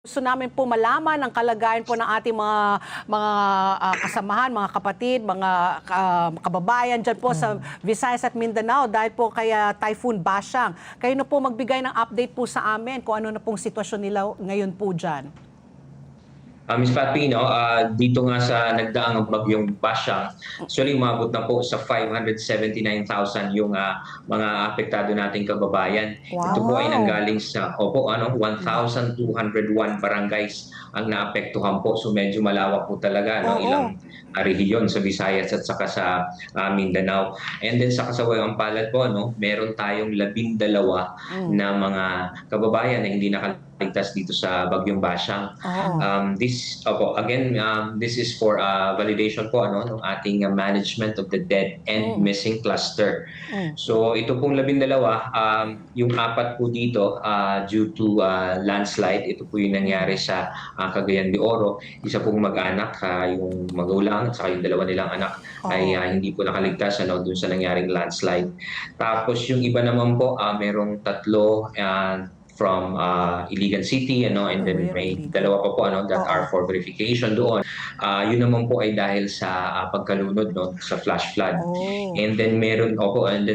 Gusto namin po malaman ang kalagayan po ng ating mga kasamahan, mga kapatid, mga kababayan dyan po sa Visayas at Mindanao dahil po kaya Typhoon Bashang. Kayo na po magbigay ng update po sa amin kung ano na pong sitwasyon nila ngayon po dyan. Ms. Patpino, dito nga sa nagdaang bagyong Bashang, actually umabot na po sa 579,000 yung mga apektado nating kababayan. Wow. Ito po ay nanggaling sa 1,201 barangays ang naapektuhan po. So medyo malawak po talaga, no? Ilang rehiyon sa Visayas at saka sa Mindanao. And then sa kasawayang palad po, no, meron tayong 12 na mga kababayan na hindi nakaligtas dito sa bagyong Bashang. This is for validation po ng ating management of the dead and missing cluster. So ito pong 12, yung 4 po dito due to landslide. Ito po yung nangyari sa Cagayan de Oro. Isa pong mag-anak, yung magulang at saka yung 2 nilang anak ay hindi po nakaligtas dun sa nangyaring landslide. Tapos yung iba naman po, merong 3 from Iligan City, and then may 2 pa po that are for verification doon. Yun naman po ay dahil sa pagkalunod sa flash flood. And then meron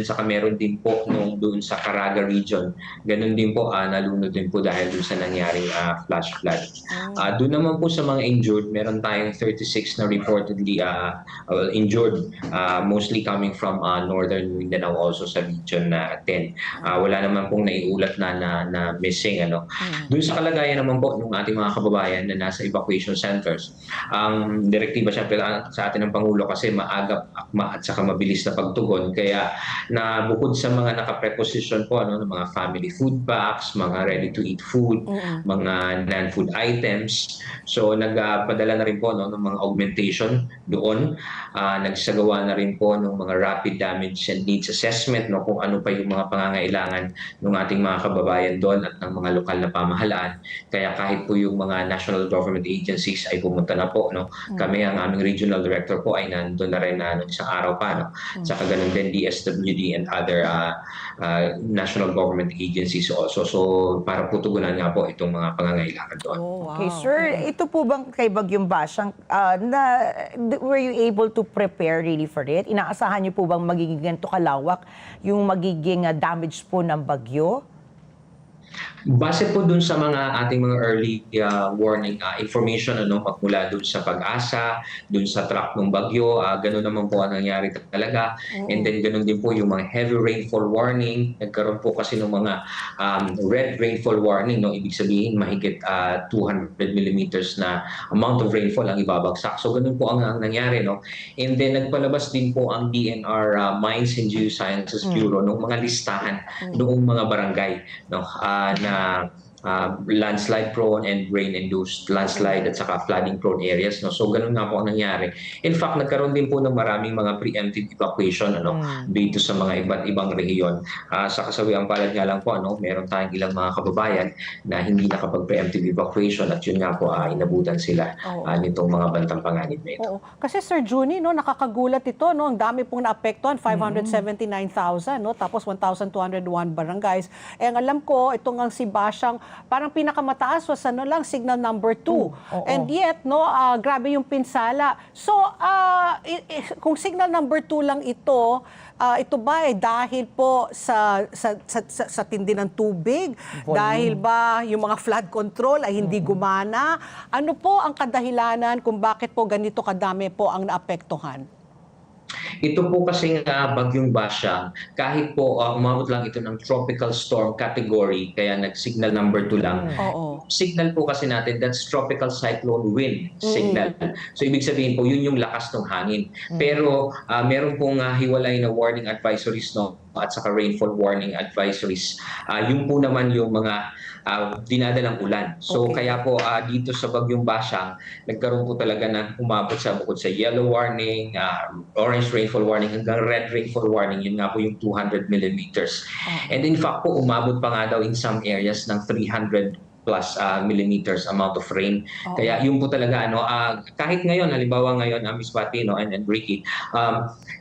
saka meron din po doon sa Caraga region. Ganun din po nalunod din po dahil doon sa nangyaring flash flood. Doon naman po sa mga injured, meron tayong 36 na reportedly injured, mostly coming from northern Mindanao, also sa region 10. Wala naman pong naiulat na missing. Doon sa kalagayan naman po ng ating mga kababayan na nasa evacuation centers, ang direktiba siyempre sa atin ng Pangulo kasi maagap, akma at saka mabilis na pagtugon. Kaya na bukod sa mga nakapreposition po ng mga family food packs, mga ready-to-eat food, mga non-food items, so nagpadala na rin po ng mga augmentation doon. Nagsagawa na rin po ng mga rapid damage and needs assessment kung ano pa yung mga pangangailangan ng ating mga kababayan doon at ng mga lokal na pamahalaan. Kaya kahit po yung mga national government agencies ay pumunta na po. Kami, ang aming regional director po ay nandun na rin ng isang araw pa. Saka ganun din DSWD and other national government agencies also. So para po tugunan nga po itong mga pangangailangan doon. Okay, sir. Ito po bang kay Bagyong Bashang, were you able to prepare really for it? Inaasahan niyo po bang magiging ganito kalawak yung magiging damage po ng bagyo? Base po dun sa ating mga early warning information mula dun sa Pag-asa, dun sa track ng bagyo, ganun naman po ang nangyari talaga. And then ganun din po yung mga heavy rainfall warning. Nagkaroon po kasi ng mga red rainfall warning, ibig sabihin mahigit 200 millimeters na amount of rainfall ang ibabagsak. So ganun po ang nangyari. And then nagpalabas din po ang DNR Mines and Geosciences Bureau ng mga listahan noong mga barangay na landslide prone and rain-induced landslide at saka flooding prone areas. So ganun nga po ang nangyari. In fact, nagkaroon din po ng maraming mga preemptive evacuation dito sa mga iba't ibang rehiyon. Sa kasawiang palad nga lang po, meron tayong ilang mga kababayan na hindi nakapag-preemptive evacuation at yun nga po, inabutan sila nitong mga bantang panganib na ito. Kasi Sir Juni, nakakagulat ito, ang dami pong naapektuhan, 579,000, tapos 1,201 barangays. Ang alam ko, itong ang si Bashang, parang pinakamataas was signal number 2. And yet, grabe yung pinsala. So, kung signal number 2 lang ito ba ay dahil po sa tindi ng tubig? Dahil ba yung mga flood control ay hindi gumana? Ano po ang kadahilanan kung bakit po ganito kadami po ang naapektuhan? Ito po kasi bagyong Bashang, kahit po umabot lang ito ng tropical storm category, kaya nag-signal number 2 lang. Signal po kasi natin, that's tropical cyclone wind signal. So ibig sabihin po, yun yung lakas ng hangin. Pero meron pong hiwalay na warning advisories at saka rainfall warning advisories. Yung po naman yung mga dinadalang ulan. So kaya po dito sa bagyong Bashang, nagkaroon po talaga ng umabot sa bukod sa yellow warning, orange rainfall warning, hanggang red rainfall warning. Yun nga po yung 200 millimeters. And in fact po, umabot pa nga daw in some areas ng 300 plus millimeters amount of rain. Oo. Kaya yun po talaga, kahit ngayon, halimbawa ngayon, Miss Pati, and Ricky,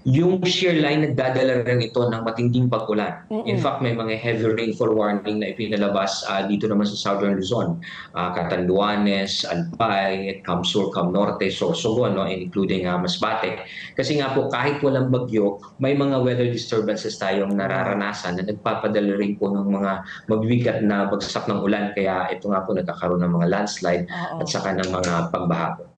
yung shear line nagdadala rin ito ng matinding pag-ulan. In fact, may mga heavy rainfall warning na ipinalabas dito naman sa Southern Luzon, Catanduanes, Albay, Camsur, Camnorte, Sorsogon, and including Masbate. Kasi nga po, kahit walang bagyo, may mga weather disturbances tayong nararanasan na nagpapadala rin po ng mga mabibigat na bagsak ng ulan. Kaya ito nga po nagkakaroon ng mga landslide Oo. at saka ng mga pagbaha po.